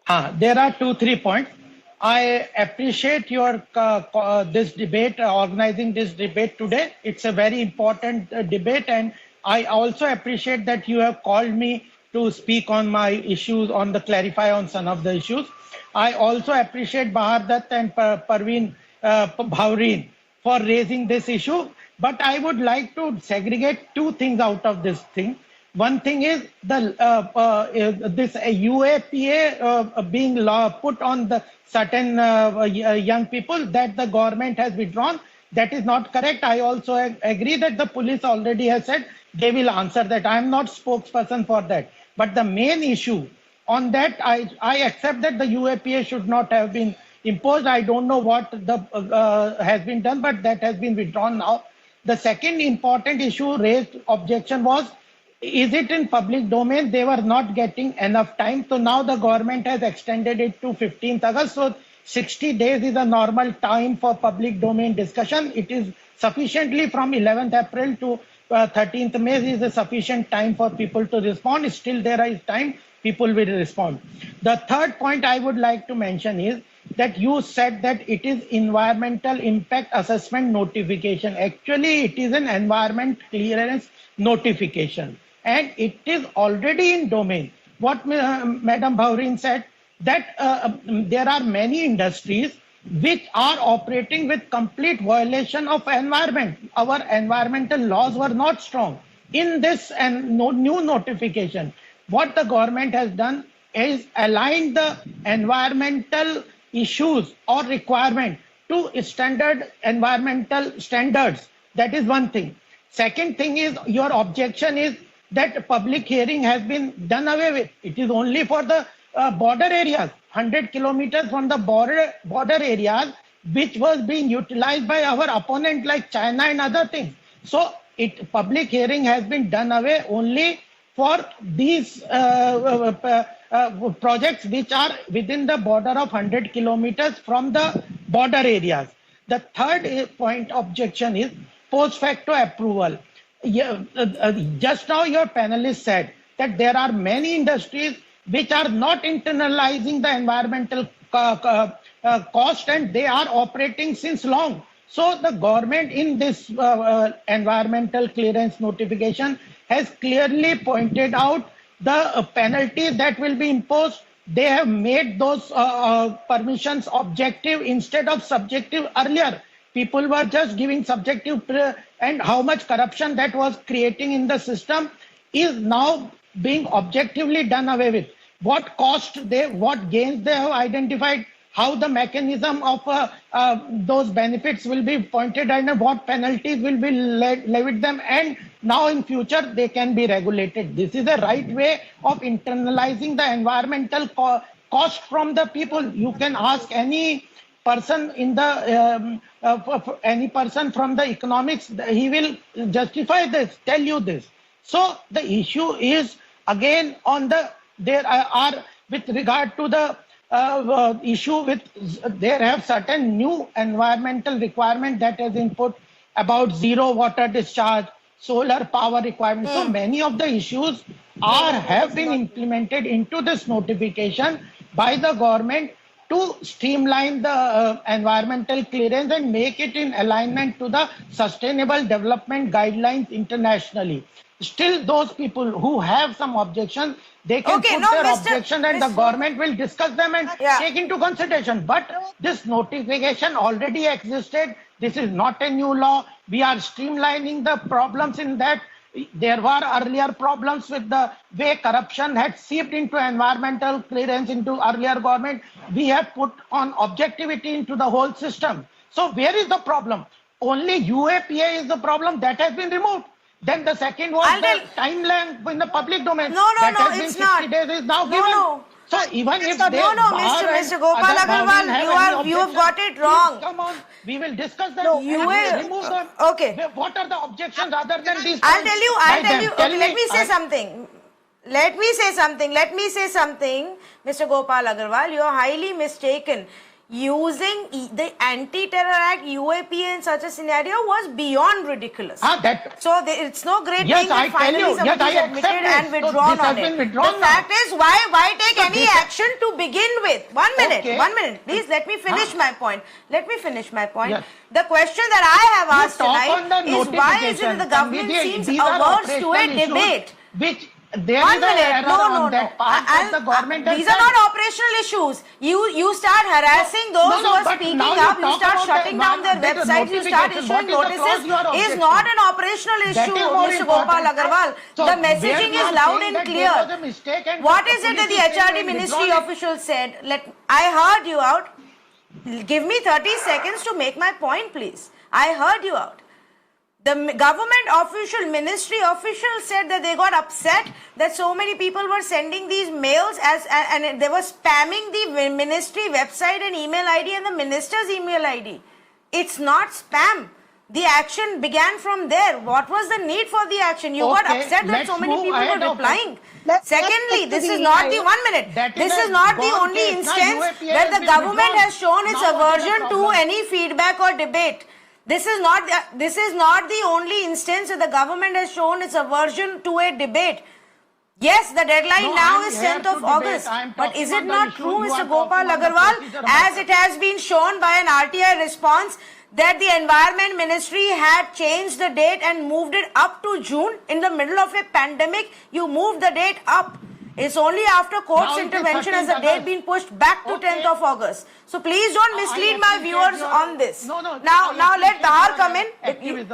There are 2-3 points. I appreciate your this debate, organizing this debate today. It's a very important debate, and I also appreciate that you have called me to speak on my issues, on the clarify on some of the issues. I also appreciate Bahar Dutt and Parveen Bhaureen for raising this issue. But I would like to segregate two things out of this thing. One thing is the this UAPA being put on the certain young people that the government has withdrawn. That is not correct. I also agree that the police already has said they will answer that. I am not spokesperson for that. But the main issue on that, I accept that the UAPA should not have been imposed. I don't know what the has been done, but that has been withdrawn now. The second important issue raised objection was, is it in public domain? They were not getting enough time. So now the government has extended it to 15th August. So 60 days is a normal time for public domain discussion. It is sufficiently from 11th April to 13th May is a sufficient time for people to respond. Still there is time, people will respond. The third point I would like to mention is that you said that it is environmental impact assessment notification. Actually, it is an environment clearance notification. And it is already in domain. What Madam Bhaureen said, that there are many industries which are operating with complete violation of environment. Our environmental laws were not strong. In this new notification, what the government has done is align the environmental issues or requirement to standard environmental standards. That is one thing. Second thing is, your objection is that public hearing has been done away with. It is only for the border areas, 100 kilometers from the border areas, which was being utilized by our opponent like China and other things. So public hearing has been done away only for these projects which are within the border of 100 kilometers from the border areas. The third point objection is post facto approval. Just now your panelists said that there are many industries which are not internalizing the environmental cost, and they are operating since long. So the government in this environmental clearance notification has clearly pointed out the penalties that will be imposed. They have made those permissions objective instead of subjective earlier. People were just giving subjective, and how much corruption that was creating in the system is now being objectively done away with. What what gains they have identified, how the mechanism of those benefits will be pointed out, and what penalties will be levied them, and now in future they can be regulated. This is the right way of internalizing the environmental cost from the people. You can ask any person in the any person from the economics, he will justify this, tell you this. So the issue is again on the with regard to the issue with there have certain new environmental requirement that has been put about zero water discharge, solar power requirements. So many of the issues have been implemented into this notification by the government to streamline the environmental clearance and make it in alignment to the sustainable development guidelines internationally. Still, those people who have some objections, they can put their objection, and the government will discuss them and take into consideration. But this notification already existed. This is not a new law. We are streamlining the problems in that. There were earlier problems with the way corruption had seeped into environmental clearance into earlier government. We have put on objectivity into the whole system. So where is the problem? Only UAPA is the problem. That has been removed. Then the second was the timeline in the public domain. No, it's not. 60 days is now given. So even if they Mr. Gopal Agarwal, you have got it wrong. Come on, we will discuss that. Remove them. Okay. What are the objections other than these? I'll tell you. Okay, let me say something. Let me say something. Mr. Gopal Agarwal, you are highly mistaken. using the Anti-Terror Act UAPA in such a scenario was beyond ridiculous. So it's no great Yes, thing that I tell finally you, yes, somebody I is admitted accept and it. So withdrawn this has on been it. withdrawn The now. fact is, why take So any this- action to begin with? 1 minute, Okay. 1 minute. Please let me finish my point. Let me finish my point. Yes. The question that I have asked You talk on the tonight is why is it that the notification, government Tanvi ji, seems these are averse to a operational issues debate? Which there 1 is an minute. error No, on that part that the government has these are said. not operational issues. You start harassing those No, who are but speaking now you up. You talk start about shutting the down their that websites. You start notification. issuing What is the clause notices. you are Is objecting? not an operational That issue, is more Mr. Gopal important. Agarwal. So The where messaging you is are loud saying and that clear. there was a mistake and What the is it that the police is HRD saying ministry withdrawn it? official said? I heard you out. Give me 30 seconds to make my point, please. I heard you out. The government official, ministry official said that they got upset that so many people were sending these mails and they were spamming the ministry website and email ID and the minister's email ID. It's not spam. The action began from there. What was the need for the action? You got Okay, upset that let's so many move people ahead were of it. replying. Let's Secondly, get to this the is not the EIA. 1 minute. That This is is a not the gone only case. Now instance UAPA where has the been government withdrawn. has shown its Now what is the aversion to problem? any feedback or debate. This is not the only instance that the government has shown its aversion to a debate. Yes, the deadline No, now I'm is here 10th to of debate. August. I'm But talking is it on the not issue. true, You Mr. are Gopal talking on the Agarwal, procedure as matter. it has been shown by an RTI response, that the Environment Ministry had changed the date and moved it up to June in the middle of a pandemic? You moved the date up. It's only after court's Now it is intervention has 13th the date August. been pushed back to Okay. 10th of August. So please don't mislead my appreciate viewers your- on this. No, Now I let appreciate Tahar your come in. activism.